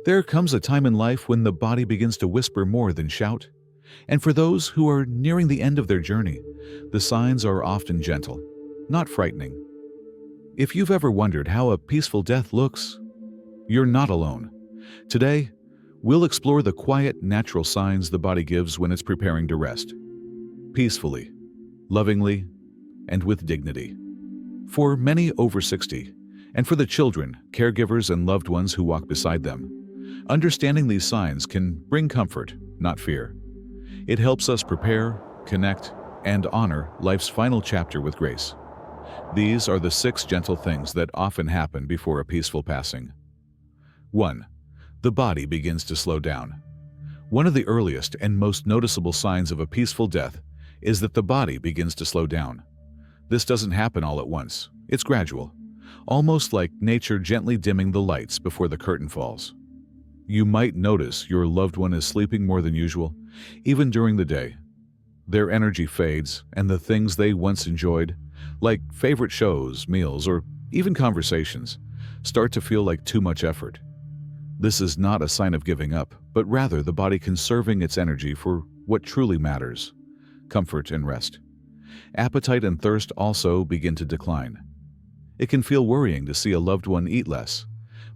There comes a time in life when the body begins to whisper more than shout. And for those who are nearing the end of their journey, the signs are often gentle, not frightening. If you've ever wondered how a peaceful death looks, you're not alone. Today, we'll explore the quiet, natural signs the body gives when it's preparing to rest. Peacefully, lovingly, and with dignity. For many over 60, and for the children, caregivers, and loved ones who walk beside them, understanding these signs can bring comfort, not fear. It helps us prepare, connect, and honor life's final chapter with grace. These are the 6 gentle things that often happen before a peaceful passing. 1. The body begins to slow down. One of the earliest and most noticeable signs of a peaceful death is that the body begins to slow down. This doesn't happen all at once. It's gradual, almost like nature gently dimming the lights before the curtain falls. You might notice your loved one is sleeping more than usual, even during the day. Their energy fades, and the things they once enjoyed, like favorite shows, meals, or even conversations, start to feel like too much effort. This is not a sign of giving up, but rather the body conserving its energy for what truly matters: comfort and rest. Appetite and thirst also begin to decline. It can feel worrying to see a loved one eat less,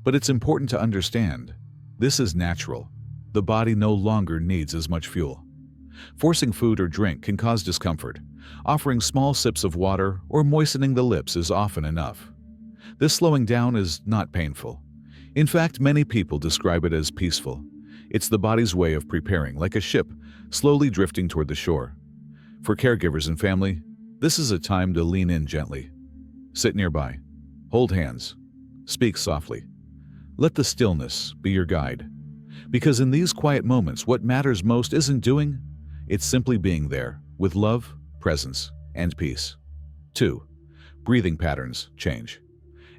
but it's important to understand this is natural. The body no longer needs as much fuel. Forcing food or drink can cause discomfort. Offering small sips of water or moistening the lips is often enough. This slowing down is not painful. In fact, many people describe it as peaceful. It's the body's way of preparing, like a ship slowly drifting toward the shore. For caregivers and family, this is a time to lean in gently. Sit nearby, hold hands, speak softly. Let the stillness be your guide. Because in these quiet moments, what matters most isn't doing, it's simply being there, with love, presence, and peace. 2. Breathing patterns change.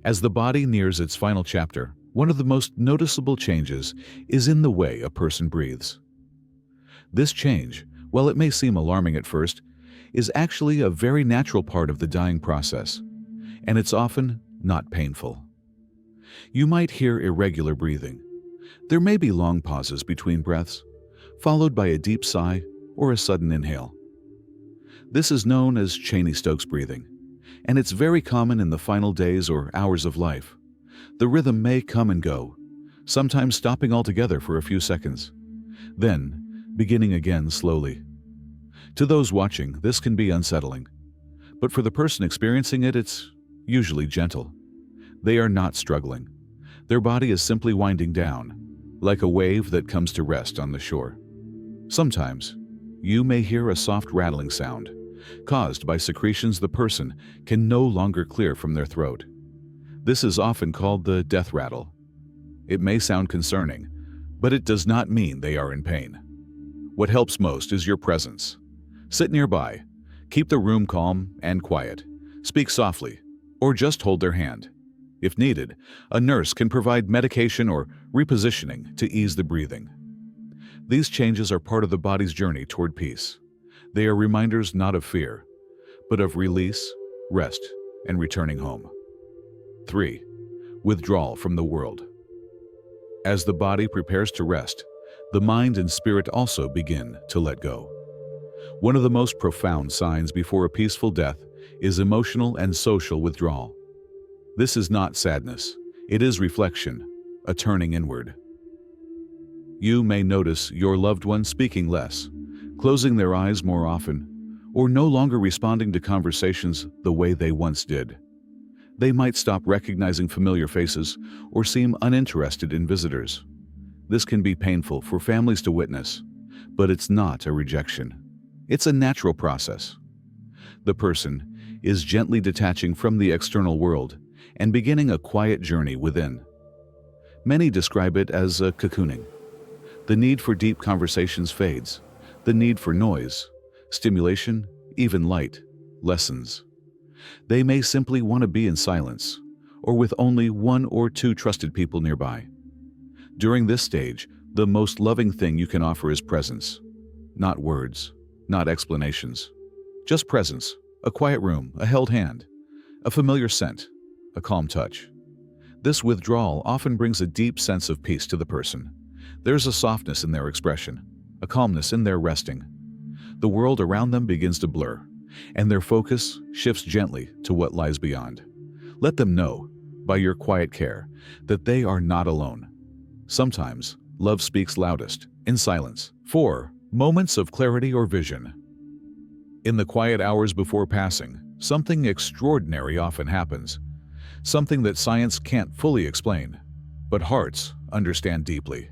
As the body nears its final chapter, one of the most noticeable changes is in the way a person breathes. This change, while it may seem alarming at first, is actually a very natural part of the dying process, and it's often not painful. You might hear irregular breathing. There may be long pauses between breaths, followed by a deep sigh or a sudden inhale. This is known as Cheney-Stokes breathing, and it's very common in the final days or hours of life. The rhythm may come and go, sometimes stopping altogether for a few seconds, then beginning again slowly. To those watching, this can be unsettling, but for the person experiencing it, it's usually gentle. They are not struggling. Their body is simply winding down, like a wave that comes to rest on the shore. Sometimes, you may hear a soft rattling sound, caused by secretions the person can no longer clear from their throat. This is often called the death rattle. It may sound concerning, but it does not mean they are in pain. What helps most is your presence. Sit nearby, keep the room calm and quiet, speak softly, or just hold their hand. If needed, a nurse can provide medication or repositioning to ease the breathing. These changes are part of the body's journey toward peace. They are reminders not of fear, but of release, rest, and returning home. 3. Withdrawal from the world. As the body prepares to rest, the mind and spirit also begin to let go. One of the most profound signs before a peaceful death is emotional and social withdrawal. This is not sadness, it is reflection, a turning inward. You may notice your loved one speaking less, closing their eyes more often, or no longer responding to conversations the way they once did. They might stop recognizing familiar faces or seem uninterested in visitors. This can be painful for families to witness, but it's not a rejection. It's a natural process. The person is gently detaching from the external world and beginning a quiet journey within. Many describe it as a cocooning. The need for deep conversations fades. The need for noise, stimulation, even light, lessens. They may simply want to be in silence, or with only 1 or 2 trusted people nearby. During this stage, the most loving thing you can offer is presence. Not words, not explanations. Just presence, a quiet room, a held hand, a familiar scent, a calm touch. This withdrawal often brings a deep sense of peace to the person. There's a softness in their expression, a calmness in their resting. The world around them begins to blur, and their focus shifts gently to what lies beyond. Let them know, by your quiet care, that they are not alone. Sometimes, love speaks loudest, in silence. 4. Moments of clarity or vision. In the quiet hours before passing, something extraordinary often happens. Something that science can't fully explain, but hearts understand deeply.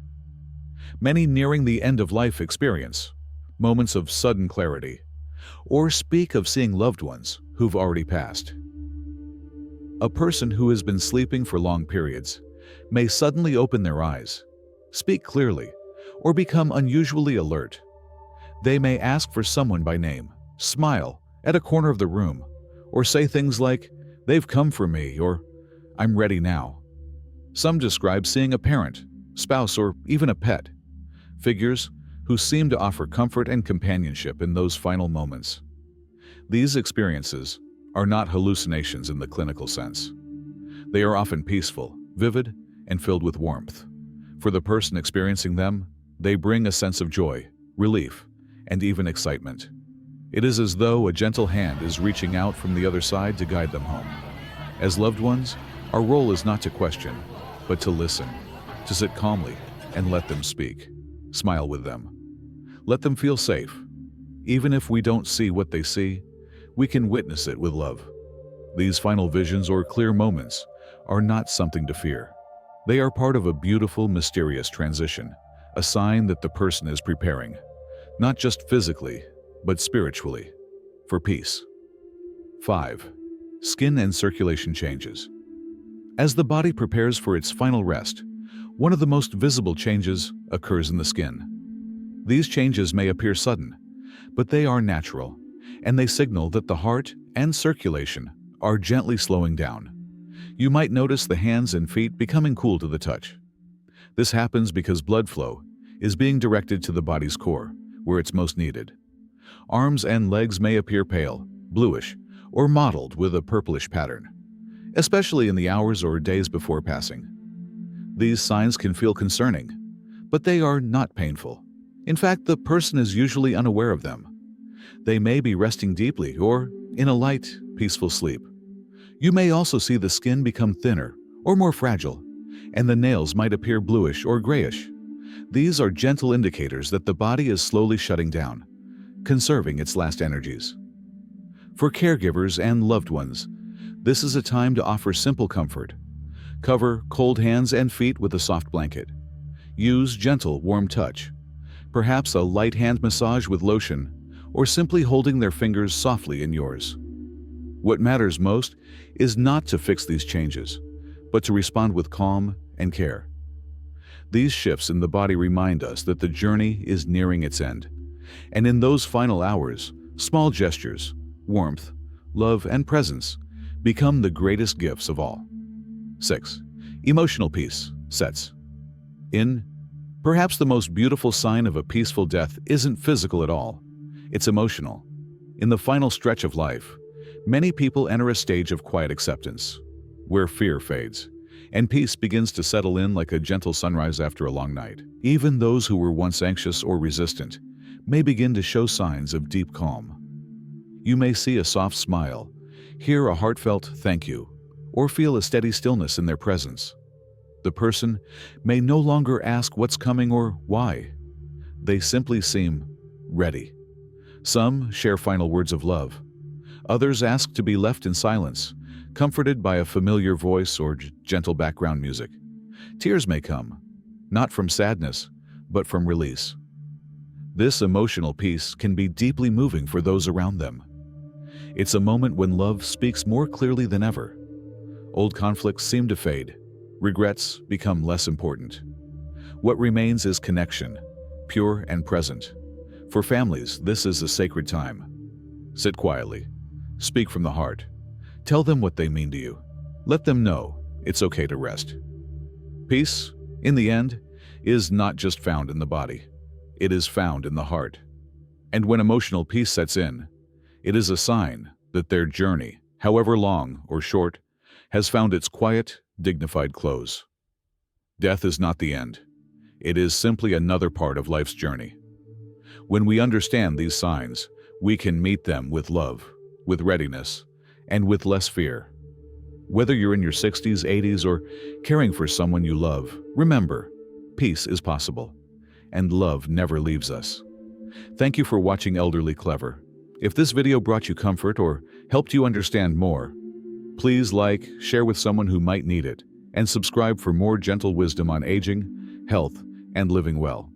Many nearing the end of life experience moments of sudden clarity, or speak of seeing loved ones who've already passed. A person who has been sleeping for long periods may suddenly open their eyes, speak clearly, or become unusually alert. They may ask for someone by name, smile at a corner of the room, or say things like, "They've come for me," or "I'm ready now." Some describe seeing a parent, spouse, or even a pet, figures who seem to offer comfort and companionship in those final moments. These experiences are not hallucinations in the clinical sense. They are often peaceful, vivid, and filled with warmth. For the person experiencing them, they bring a sense of joy, relief, and even excitement. It is as though a gentle hand is reaching out from the other side to guide them home. As loved ones, our role is not to question, but to listen, to sit calmly and let them speak. Smile with them. Let them feel safe. Even if we don't see what they see, we can witness it with love. These final visions or clear moments are not something to fear. They are part of a beautiful, mysterious transition, a sign that the person is preparing, not just physically, but spiritually, for peace. 5. Skin and circulation changes. As the body prepares for its final rest, one of the most visible changes occurs in the skin. These changes may appear sudden, but they are natural, and they signal that the heart and circulation are gently slowing down. You might notice the hands and feet becoming cool to the touch. This happens because blood flow is being directed to the body's core, where it's most needed. Arms and legs may appear pale, bluish, or mottled with a purplish pattern, especially in the hours or days before passing. These signs can feel concerning, but they are not painful. In fact, the person is usually unaware of them. They may be resting deeply or in a light, peaceful sleep. You may also see the skin become thinner or more fragile, and the nails might appear bluish or grayish. These are gentle indicators that the body is slowly shutting down, conserving its last energies. For caregivers and loved ones, this is a time to offer simple comfort. Cover cold hands and feet with a soft blanket. Use gentle, warm touch, perhaps a light hand massage with lotion, or simply holding their fingers softly in yours. What matters most is not to fix these changes, but to respond with calm and care. These shifts in the body remind us that the journey is nearing its end, and in those final hours, small gestures, warmth, love, and presence become the greatest gifts of all. 6. Emotional peace sets in. Perhaps the most beautiful sign of a peaceful death isn't physical at all. It's emotional. In the final stretch of life, many people enter a stage of quiet acceptance, where fear fades, and peace begins to settle in like a gentle sunrise after a long night. Even those who were once anxious or resistant may begin to show signs of deep calm. You may see a soft smile, hear a heartfelt thank you, or feel a steady stillness in their presence. The person may no longer ask what's coming or why. They simply seem ready. Some share final words of love. Others ask to be left in silence, comforted by a familiar voice or gentle background music. Tears may come, not from sadness, but from release. This emotional peace can be deeply moving for those around them. It's a moment when love speaks more clearly than ever. Old conflicts seem to fade. Regrets become less important. What remains is connection, pure and present. For families, this is a sacred time. Sit quietly. Speak from the heart. Tell them what they mean to you. Let them know it's okay to rest. Peace, in the end, is not just found in the body. It is found in the heart. And when emotional peace sets in, it is a sign that their journey, however long or short, has found its quiet dignified close. Death is not the end. It is simply another part of life's journey. When we understand these signs, we can meet them with love, with readiness, and with less fear. Whether you're in your 60s, 80s, or caring for someone you love, remember, peace is possible, and love never leaves us. Thank you for watching Elderly Clever. If this video brought you comfort or helped you understand more, please like, share with someone who might need it, and subscribe for more gentle wisdom on aging, health, and living well.